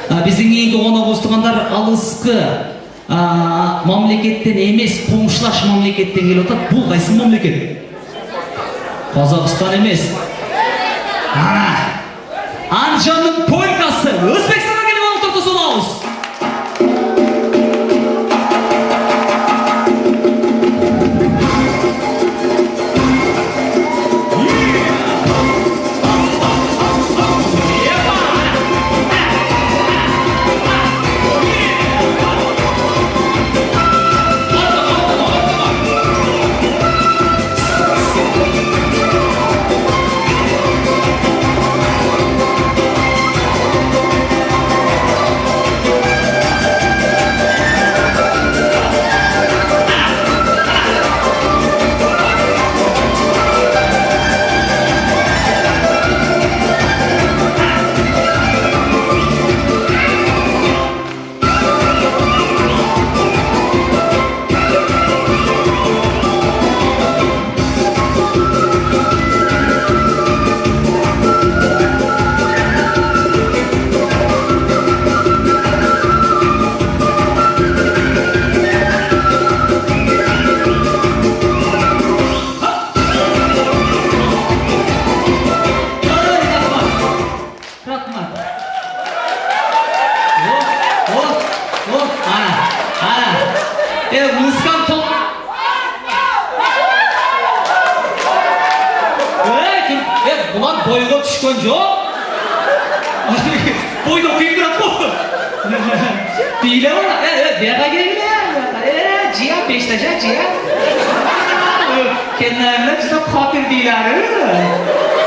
Біздің енді қонақ туғандар алысқы мамлекеттен емес, қоңшылаш мамлекеттен келіп отыр. Бұл қайсы мамлекет? Қазақстан емес. Анжанның полкасы Өзбекстаннан келіп отыр, сол ауыз. Ulan boyuna düşkün yok. Boyuna okuyun bırak bu. Değil ama. Bera geldi ya. Cihan Beşiktaş'a cihan. Kendine evlen işte katil değiller.